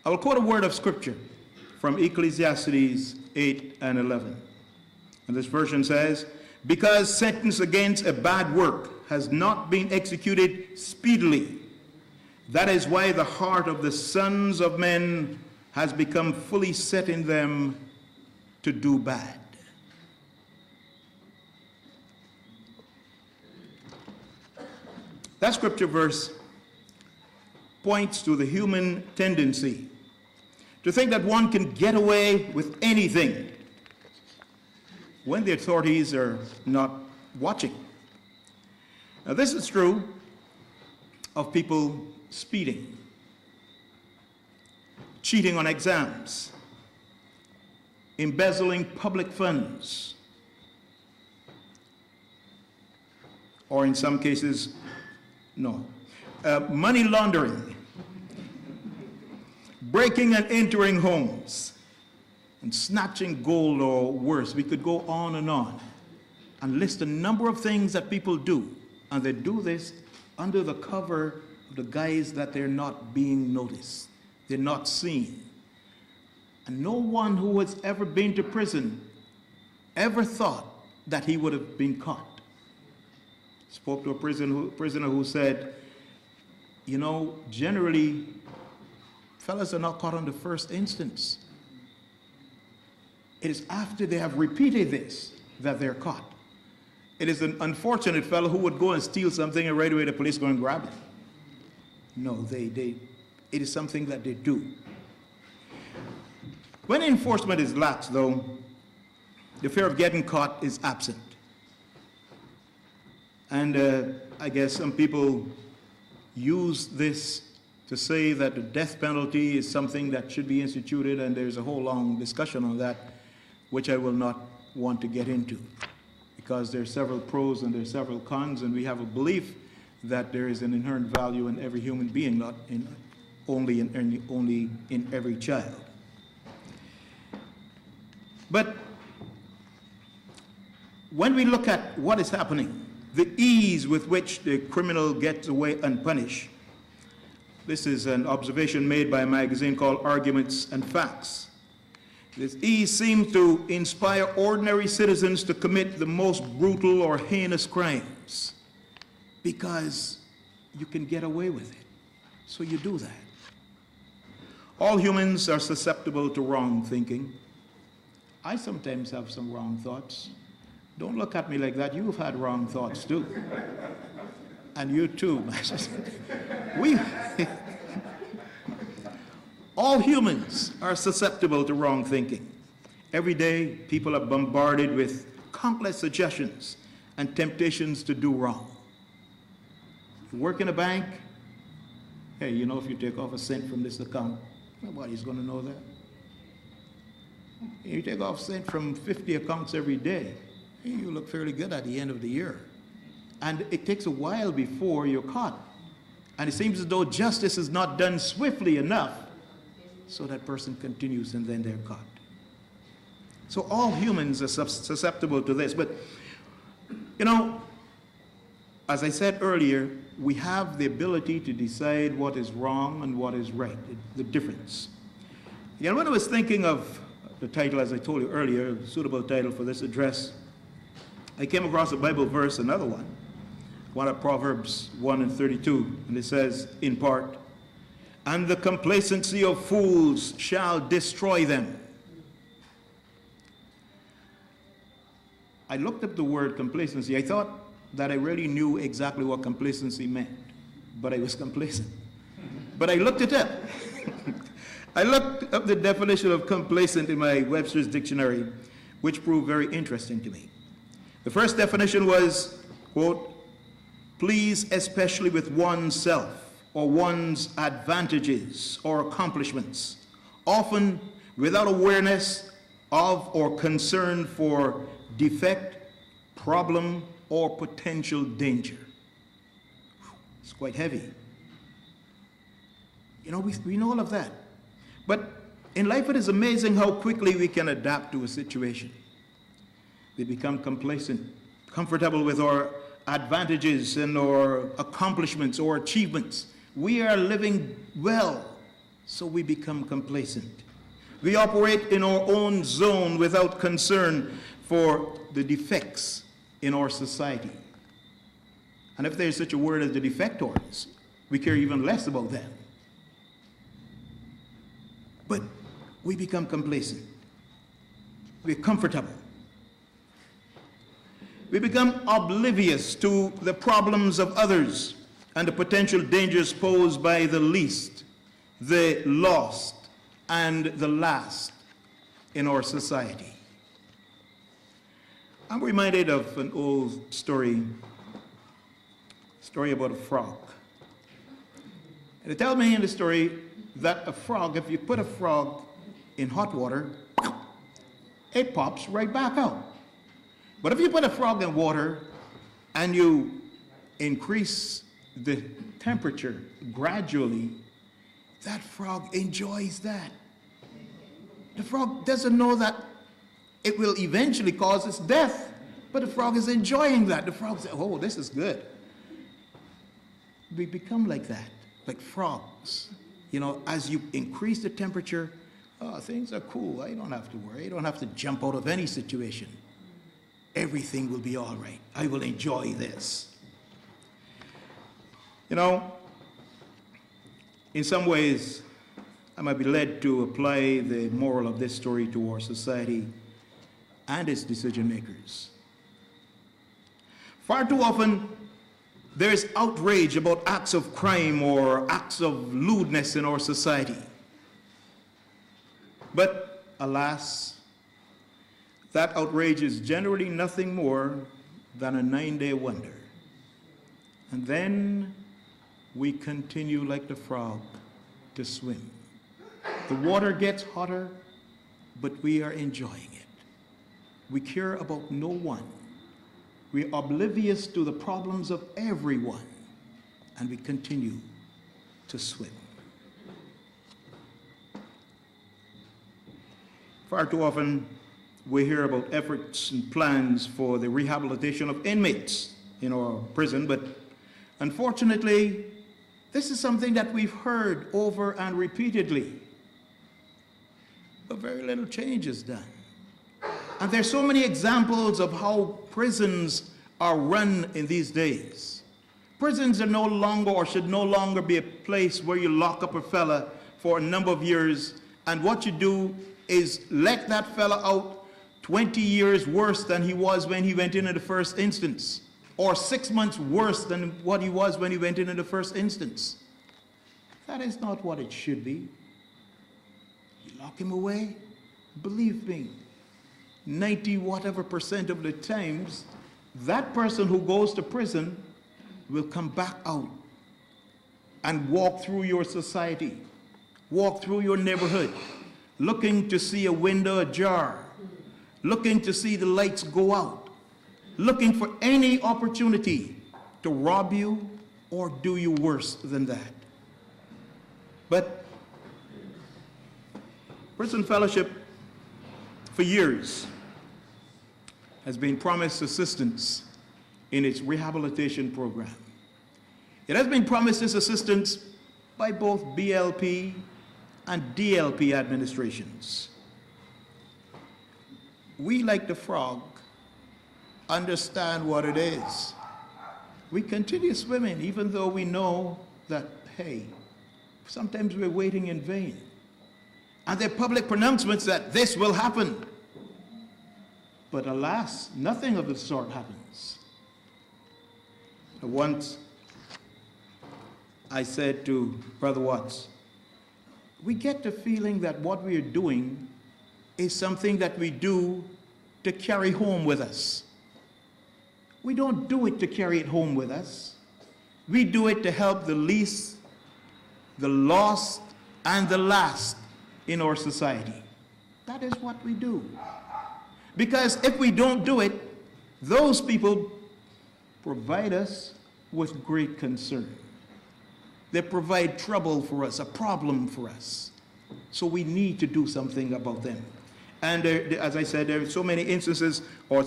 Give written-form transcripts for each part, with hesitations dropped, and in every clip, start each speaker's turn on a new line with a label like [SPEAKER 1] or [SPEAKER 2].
[SPEAKER 1] I will quote a word of scripture from Ecclesiastes 8 and 11. And this version says, because sentence against a bad work has not been executed speedily, that is why the heart of the sons of men has become fully set in them to do bad. That scripture verse points to the human tendency to think that one can get away with anything when the authorities are not watching. Now, this is true of people speeding, cheating on exams, embezzling public funds, or in some cases, money laundering, breaking and entering homes, and snatching gold or worse. We could go on and list a number of things that people do, and they do this under the cover of the guise that they're not being noticed, they're not seen. And no one who has ever been to prison ever thought that he would have been caught. Spoke to a prisoner who said, generally, fellas are not caught on the first instance. It is after they have repeated this that they're caught. It is an unfortunate fellow who would go and steal something and right away the police go and grab it. No, it is something that they do. When enforcement is lax, though, the fear of getting caught is absent. And I guess some people use this to say that the death penalty is something that should be instituted, and there's a whole long discussion on that, which I will not want to get into, because there are several pros and there are several cons, and we have a belief that there is an inherent value in every human being, not only in every child. But when we look at what is happening, the ease with which the criminal gets away unpunished, this is an observation made by a magazine called Arguments and Facts. This ease seems to inspire ordinary citizens to commit the most brutal or heinous crimes because you can get away with it. So you do that. All humans are susceptible to wrong thinking. I sometimes have some wrong thoughts. Don't look at me like that. You've had wrong thoughts too. And you too. All humans are susceptible to wrong thinking. Every day, people are bombarded with countless suggestions and temptations to do wrong. You work in a bank, hey, if you take off a cent from this account, nobody's going to know that. You take off a cent from 50 accounts every day, you look fairly good at the end of the year. And it takes a while before you're caught. And it seems as though justice is not done swiftly enough, so that person continues and then they're caught. So all humans are susceptible to this. But, as I said earlier, we have the ability to decide what is wrong and what is right, the difference. When I was thinking of the title, as I told you earlier, a suitable title for this address, I came across a Bible verse, another one of Proverbs 1 and 32, and it says, in part, and the complacency of fools shall destroy them. I looked up the word complacency. I thought that I really knew exactly what complacency meant, but I was complacent. But I looked it up. I looked up the definition of complacent in my Webster's dictionary, which proved very interesting to me. The first definition was, quote, pleased especially with oneself or one's advantages or accomplishments, often without awareness of or concern for defect, problem, or potential danger. It's quite heavy. We know all of that. But in life, it is amazing how quickly we can adapt to a situation. We become complacent, comfortable with our advantages and our accomplishments or achievements. We are living well So we become complacent. We operate in our own zone without concern for the defects in our society. And if there's such a word as the defectors, we care even less about them. But we become complacent. We're comfortable. We become oblivious to the problems of others and the potential dangers posed by the least, the lost, and the last in our society. I'm reminded of an old story about a frog. And they tell me in the story that a frog, if you put a frog in hot water, it pops right back out. But if you put a frog in water and you increase the temperature gradually, that frog enjoys that. The frog doesn't know that it will eventually cause its death, but the frog is enjoying that. The frog says, oh, this is good. We become like that, like frogs. You know, as you increase the temperature, oh, things are cool. I don't have to worry. I don't have to jump out of any situation. Everything will be all right. I will enjoy this. You know, in some ways, I might be led to apply the moral of this story to our society and its decision makers. Far too often, there is outrage about acts of crime or acts of lewdness in our society. But alas, that outrage is generally nothing more than a 9-day wonder. And then we continue like the frog to swim. The water gets hotter, but we are enjoying it. We care about no one. We're oblivious to the problems of everyone, and we continue to swim. Far too often, we hear about efforts and plans for the rehabilitation of inmates in our prison, but unfortunately, this is something that we've heard over and repeatedly, but very little change is done. And there's so many examples of how prisons are run in these days. Prisons are no longer, or should no longer be, a place where you lock up a fella for a number of years, and what you do is let that fella out 20 years worse than he was when he went in the first instance, or 6 months worse than what he was when he went in the first instance. That is not what it should be. You lock him away, believe me, 90 whatever percent of the times, that person who goes to prison will come back out and walk through your society, walk through your neighborhood, looking to see a window ajar, looking to see the lights go out, looking for any opportunity to rob you or do you worse than that. But Prison Fellowship, for years, has been promised assistance in its rehabilitation program. It has been promised this assistance by both BLP and DLP administrations. We, like the frog, understand what it is. We continue swimming even though we know that, hey, sometimes we're waiting in vain. And there are public pronouncements that this will happen. But alas, nothing of the sort happens. Once I said to Brother Watts, we get the feeling that what we are doing is something that we do to carry home with us. We don't do it to carry it home with us. We do it to help the least, the lost, and the last in our society. That is what we do. Because if we don't do it, those people provide us with great concern. They provide trouble for us, a problem for us. So we need to do something about them. And as I said, there are so many instances or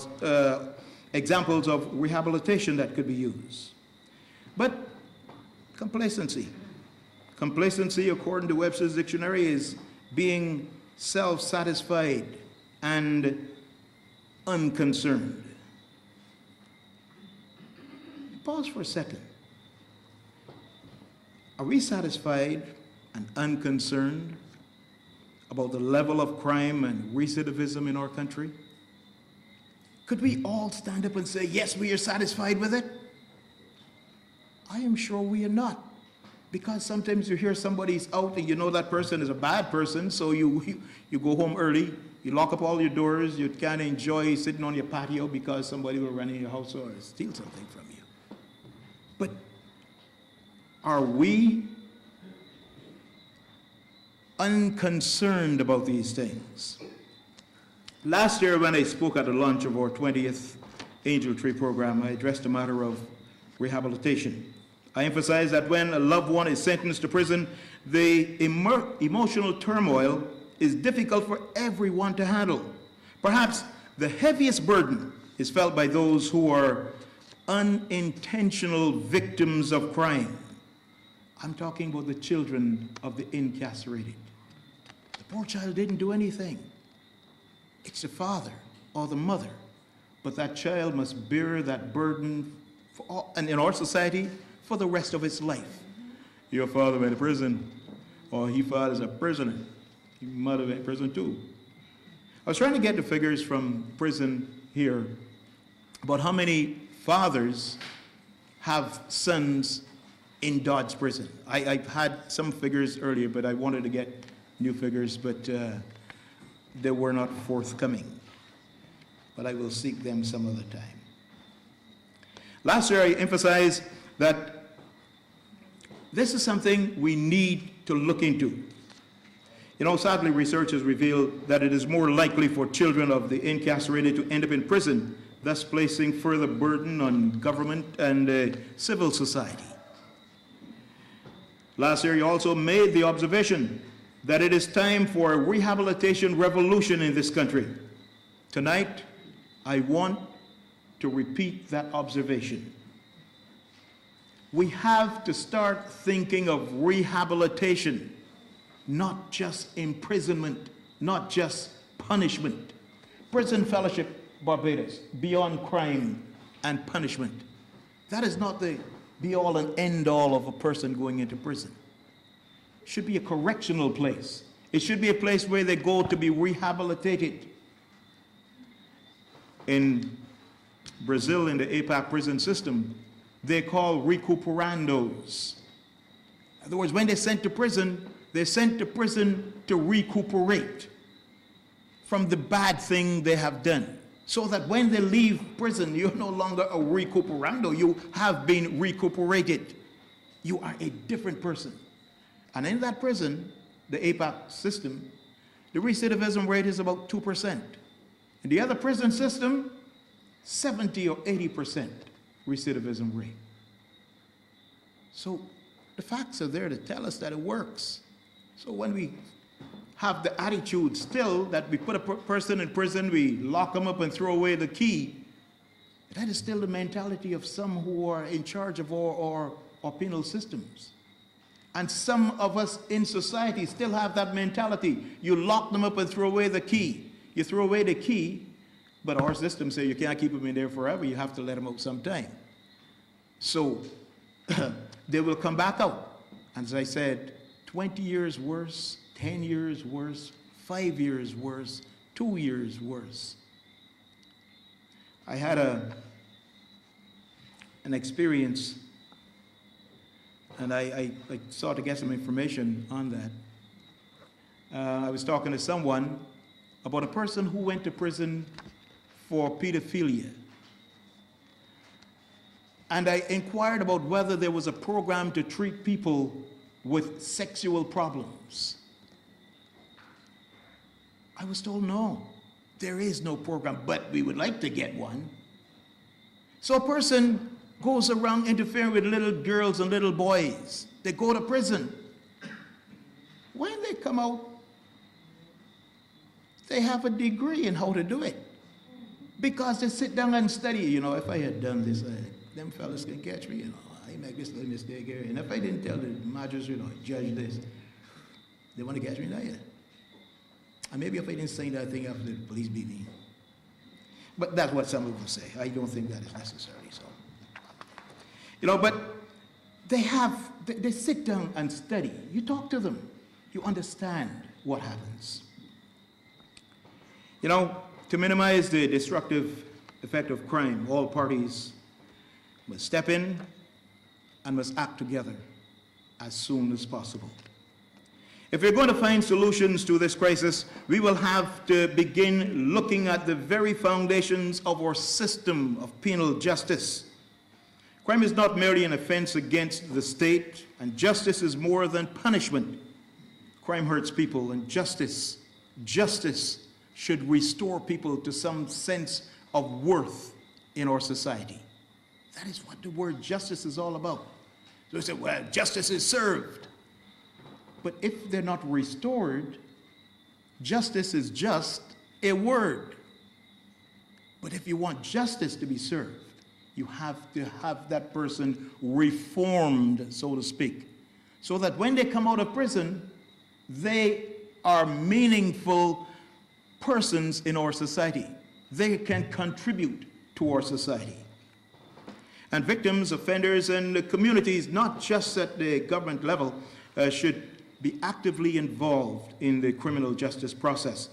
[SPEAKER 1] examples of rehabilitation that could be used. But complacency Complacency, according to Webster's dictionary, is being self-satisfied and unconcerned. Pause for a second. Are we satisfied and unconcerned about the level of crime and recidivism in our country? Could we all stand up and say, yes, we are satisfied with it? I am sure we are not. Because sometimes you hear somebody's out and you know that person is a bad person, so you go home early, you lock up all your doors, you can't enjoy sitting on your patio because somebody will run in your house or steal something from you. But are we unconcerned about these things? Last year when I spoke at the launch of our 20th Angel Tree program, I addressed the matter of rehabilitation. I emphasized that when a loved one is sentenced to prison, the emotional turmoil is difficult for everyone to handle. Perhaps the heaviest burden is felt by those who are unintentional victims of crime. I'm talking about the children of the incarcerated. The poor child didn't do anything. It's the father or the mother. But that child must bear that burden for all, and in our society, for the rest of his life. Your father went to prison, or he father is a prisoner. Your mother went to prison too. I was trying to get the figures from prison here about how many fathers have sons in Dodge prison. I've had some figures earlier, but I wanted to get new figures, but they were not forthcoming. But I will seek them some other time. Last year I emphasized that this is something we need to look into. You know, sadly, research has revealed that it is more likely for children of the incarcerated to end up in prison, thus placing further burden on government and civil society. Last year, you also made the observation that it is time for a rehabilitation revolution in this country. Tonight, I want to repeat that observation. We have to start thinking of rehabilitation, not just imprisonment, not just punishment. Prison Fellowship, Barbados, beyond crime and punishment. That is not the be-all and end-all of a person going into prison. It should be a correctional place. It should be a place where they go to be rehabilitated. In Brazil, in the APAC prison system, they call recuperandos. In other words, when they're sent to prison to recuperate from the bad thing they have done. So that when they leave prison, you're no longer a recuperando. You have been recuperated. You are a different person. And in that prison, the APAC system, the recidivism rate is about 2%. In the other prison system, 70 or 80% recidivism rate. So the facts are there to tell us that it works. So when we have the attitude still that we put a person in prison, we lock them up and throw away the key, that is still the mentality of some who are in charge of our penal systems. And some of us in society still have that mentality. You lock them up and throw away the key. You throw away the key, but our system says you can't keep them in there forever. You have to let them out sometime. So they will come back out. And as I said, 20 years worse, 10 years worse, 5 years worse, 2 years worse. I had an experience, and I sought to get some information on that. I was talking to someone about a person who went to prison for pedophilia. And I inquired about whether there was a program to treat people with sexual problems. I was told no, there is no program, but we would like to get one. So a person goes around interfering with little girls and little boys. They go to prison. When they come out, they have a degree in how to do it. Because they sit down and study. You know, if I had done this, them fellas can catch me, you know. I make this little mistake here. And if I didn't tell the magistrate or judge this, they want to catch me now yet. And maybe if I didn't say that thing after the police beat me. But that's what some of them say. I don't think that is necessary. So, but they sit down and study. You talk to them. You understand what happens. To minimize the destructive effect of crime, all parties must step in and must act together as soon as possible. If we're going to find solutions to this crisis, we will have to begin looking at the very foundations of our system of penal justice. Crime is not merely an offense against the state, and justice is more than punishment. Crime hurts people, and justice should restore people to some sense of worth in our society. That is what the word justice is all about. So we say, well, justice is served. But if they're not restored, justice is just a word. But if you want justice to be served, you have to have that person reformed, so to speak, so that when they come out of prison, they are meaningful persons in our society. They can contribute to our society. And victims, offenders, and the communities, not just at the government level, should be actively involved in the criminal justice process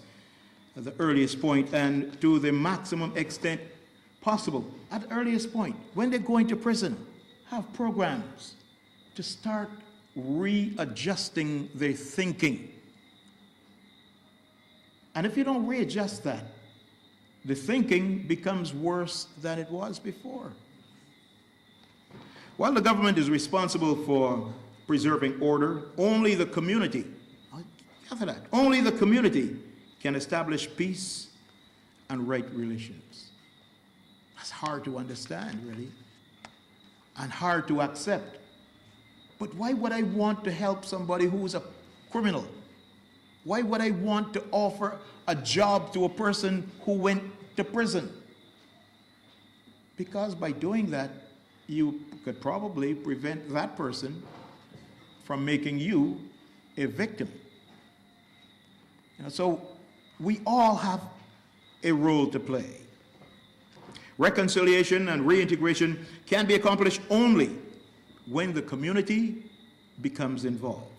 [SPEAKER 1] at the earliest point and to the maximum extent possible. At the earliest point, when they go into prison, have programs to start readjusting their thinking. And if you don't readjust that, the thinking becomes worse than it was before. While the government is responsible for preserving order, only the community, only the community can establish peace and right relations. That's hard to understand, really, and hard to accept. But why would I want to help somebody who is a criminal? Why would I want to offer a job to a person who went to prison? Because by doing that, you could probably prevent that person from making you a victim. So we all have a role to play. Reconciliation and reintegration can be accomplished only when the community becomes involved.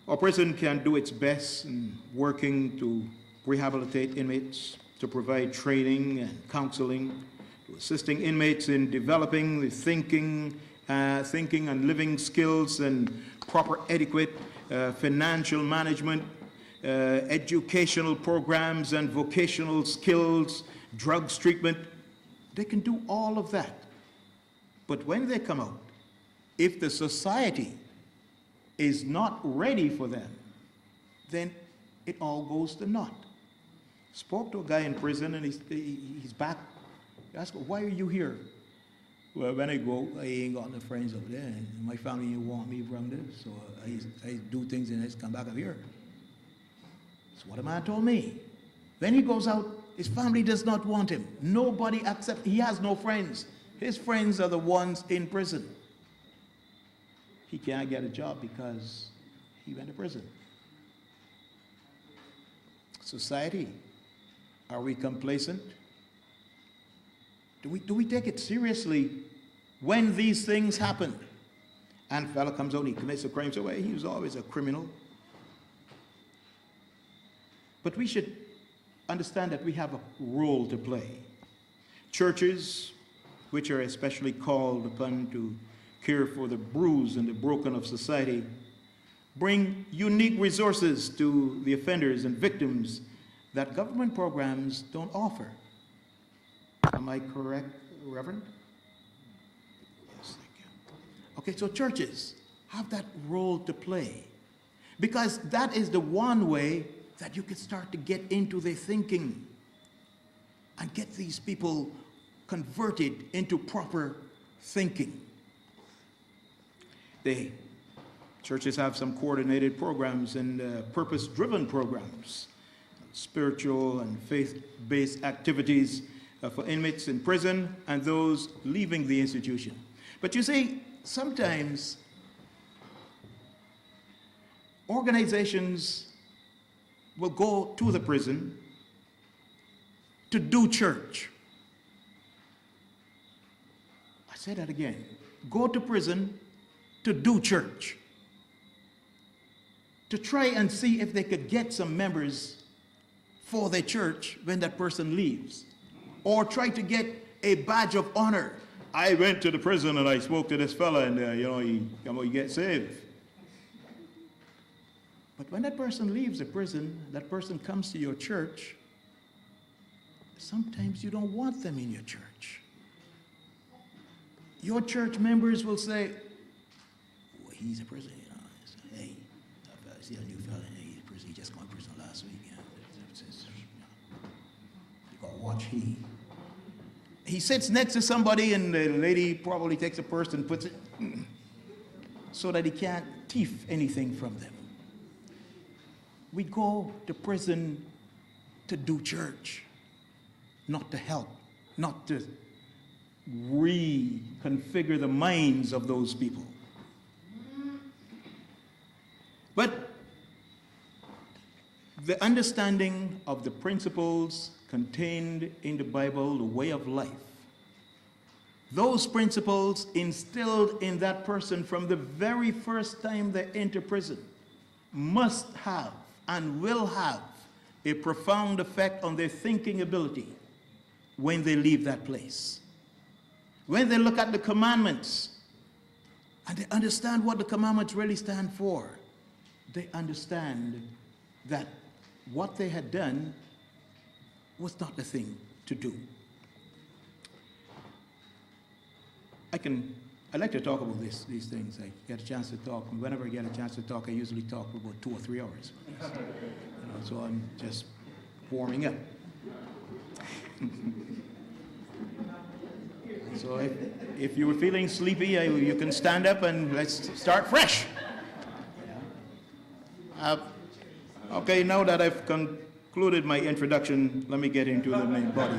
[SPEAKER 1] Our prison can do its best in working to rehabilitate inmates, to provide training and counseling, to assisting inmates in developing the thinking and living skills and proper adequate financial management, educational programs and vocational skills, drugs treatment. They can do all of that. But when they come out, if the society is not ready for them, then it all goes to naught. Spoke to a guy in prison and he's back. I asked him, why are you here? Well, when I go, I ain't got no friends over there. And my family didn't want me from there, so I do things and I just come back up here. That's what a man told me. When he goes out, his family does not want him. Nobody accepts, he has no friends. His friends are the ones in prison. He can't get a job because he went to prison. Society, are we complacent? Do we take it seriously when these things happen? And a fella comes out and he commits a crime, so well, he was always a criminal. But we should understand that we have a role to play. Churches, which are especially called upon to care for the bruised and the broken of society, bring unique resources to the offenders and victims that government programs don't offer. Am I correct, Reverend? Yes, thank you. Okay, so churches have that role to play, because that is the one way that you can start to get into their thinking and get these people converted into proper thinking. Churches have some coordinated programs and purpose-driven programs, spiritual and faith-based activities for inmates in prison and those leaving the institution. But you see, sometimes organizations will go to the prison to do church. I say that again. Go to prison to do church. To try and see if they could get some members for their church when that person leaves. Or try to get a badge of honor. I went to the prison and I spoke to this fella and he gets saved. But when that person leaves the prison, that person comes to your church, sometimes you don't want them in your church. Your church members will say, well, he's a prison, Hey, I see a new fella, he's a prison, he just got in prison last week. You gotta watch He sits next to somebody and the lady probably takes a purse and puts it so that he can't thief anything from them. We go to prison to do church, not to help, not to reconfigure the minds of those people. But the understanding of the principles contained in the Bible, the way of life, those principles instilled in that person from the very first time they enter prison must have and will have a profound effect on their thinking ability when they leave that place. When they look at the commandments and they understand what the commandments really stand for, they understand that what they had done was not the thing to do. I like to talk about these things. I get a chance to talk. Whenever I get a chance to talk, I usually talk for about 2 or 3 hours. So I'm just warming up. So if you were feeling sleepy, you can stand up and let's start fresh. Okay, now that I've concluded my introduction, let me get into the main body.